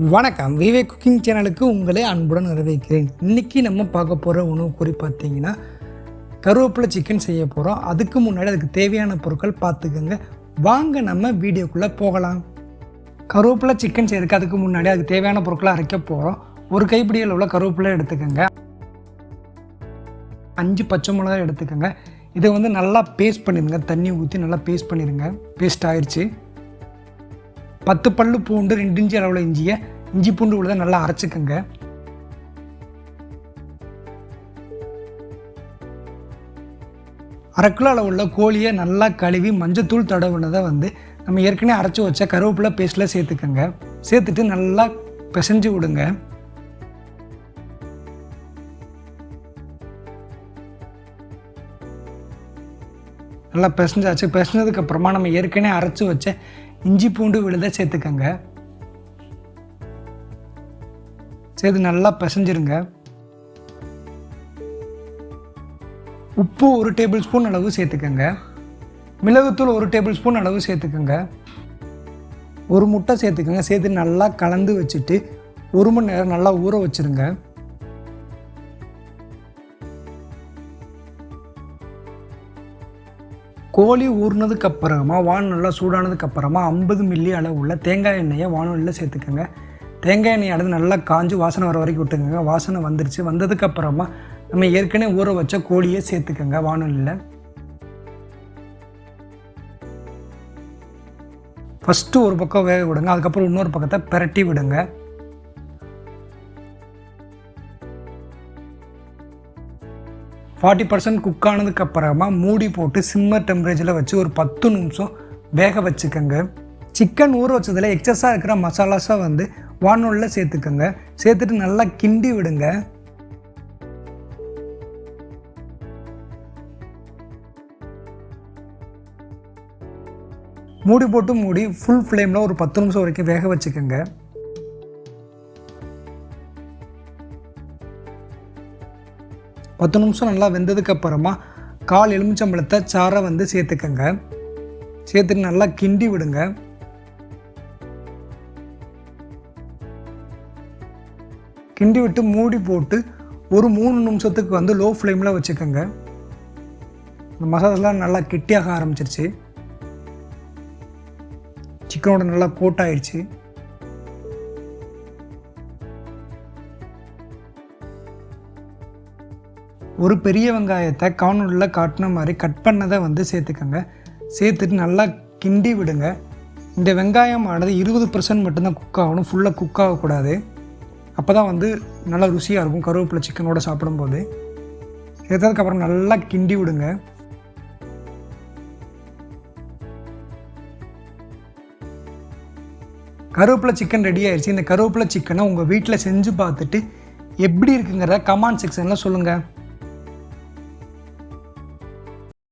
வணக்கம், விவேக் குக்கிங் சேனலுக்கு உங்களை அன்புடன் வரவேற்கிறேன். இன்றைக்கி நம்ம பார்க்க போகிற உணவு குறி பார்த்திங்கன்னா கருவேப்பிலை சிக்கன் செய்ய போகிறோம். அதுக்கு முன்னாடி அதுக்கு தேவையான பொருட்கள் பார்த்துக்கோங்க. வாங்க நம்ம வீடியோக்குள்ளே போகலாம். கருவேப்பிலை சிக்கன் செய்யறதுக்கு அதுக்கு முன்னாடி அதுக்கு தேவையான பொருட்களை அரைக்க போகிறோம். ஒரு கைப்பிடி அளவுள்ள கருவேப்பிலை எடுத்துக்கோங்க. 5 பச்சை மிளகாய் எடுத்துக்கோங்க. இதை நல்லா பேஸ்ட் பண்ணிடுங்க. தண்ணி ஊற்றி நல்லா பேஸ்ட் பண்ணிடுங்க. பேஸ்ட் ஆயிடுச்சு. 10 பல்லு பூண்டு, 2 இன்ச்சு அளவில் இஞ்சி பூண்டு உள்ளதை நல்லா அரைச்சிக்கோங்க. அரை கிலோ அளவுள்ள கோழியை நல்லா கழுவி மஞ்சத்தூள் தடவுனதை நம்ம ஏற்கனவே அரைச்சி வச்ச கருவேப்பிலை பேஸ்ட்டில் சேர்த்துக்கோங்க. சேர்த்துட்டு நல்லா பிசைஞ்சு விடுங்க. நல்லா பிசைஞ்சாச்சு. பிசைஞ்சதுக்கப்புறமா நம்ம ஏற்கனவே அரைச்சி வச்ச இஞ்சி பூண்டு விழுதை சேர்த்துக்கங்க. சேர்த்து நல்லா பிசைஞ்சிருங்க. உப்பு 1 டேபிள் ஸ்பூன் அளவு சேர்த்துக்கங்க. மிளகுத்தூள் 1 டேபிள் ஸ்பூன் அளவு சேர்த்துக்கங்க. 1 முட்டை சேர்த்துக்கங்க. சேர்த்து நல்லா கலந்து வச்சுட்டு 1 மணி நேரம் நல்லா ஊற வச்சுருங்க. கோழி ஊறினதுக்கு அப்புறமா வானல் நல்லா சூடானதுக்கு அப்புறமா 50 மில்லி அளவு உள்ள தேங்காய் எண்ணெயை வானலில் சேர்த்துக்கோங்க. தேங்காய் எண்ணெய் அடுத்து நல்லா காஞ்சு வாசனை வர வரைக்கும் விட்டுக்கோங்க. வாசனை வந்துருச்சு. வந்ததுக்கப்புறமா நம்ம ஏற்கனவே ஊற வச்ச கோழியை சேர்த்துக்கோங்க வானலில். ஃபஸ்ட்டு ஒரு பக்கம் வேக விடுங்க. அதுக்கப்புறம் இன்னொரு பக்கத்தை பிரட்டி விடுங்க. %40 குக் ஆனதுக்கப்புறமா மூடி போட்டு சிம்மர் டெம்பரேச்சரில் வச்சு ஒரு 10 நிமிஷம் வேக வச்சுக்கோங்க. சிக்கன் ஊற வச்சதில் எக்ஸஸாக இருக்கிற மசாலாஸை வானலில் சேர்த்துக்கோங்க. சேர்த்துட்டு நல்லா கிண்டி விடுங்க. மூடி ஃபுல் ஃப்ளேமில் ஒரு 10 நிமிஷம் வரைக்கும் வேக வச்சுக்கோங்க. பத்து நிமிஷம் நல்லா வெந்ததுக்கப்புறமா 1/4 எலுமிச்சம்பழத்தை சாறை சேர்த்துக்கங்க. சேர்த்துட்டு நல்லா கிண்டி விடுங்க. கிண்டி விட்டு மூடி போட்டு ஒரு 3 நிமிஷத்துக்கு லோ ஃப்ளேமில் வச்சுக்கோங்க. இந்த மசாலாலாம் நல்லா கெட்டியாக ஆரம்பிச்சிருச்சு. சிக்கனோட நல்லா கோட் ஆயிடுச்சு. ஒரு பெரிய வெங்காயத்தை காணொலியில் காட்டின மாதிரி கட் பண்ணதை சேர்த்துக்கோங்க. சேர்த்துட்டு நல்லா கிண்டி விடுங்க. இந்த வெங்காயமானது 20% மட்டும்தான் குக் ஆகணும். ஃபுல்லாக குக் ஆகக்கூடாது. அப்போ தான் நல்லா ருசியாக இருக்கும் கருவேப்பிலை சிக்கனோட சாப்பிடும்போது. சேர்த்ததுக்கப்புறம் நல்லா கிண்டி விடுங்க. கருவேப்பிலை சிக்கன் ரெடி ஆயிடுச்சு. இந்த கருவேப்பிலை சிக்கனை உங்கள் வீட்டில் செஞ்சு பார்த்துட்டு எப்படி இருக்குங்கிறத கமெண்ட் செக்ஷனில் சொல்லுங்கள்.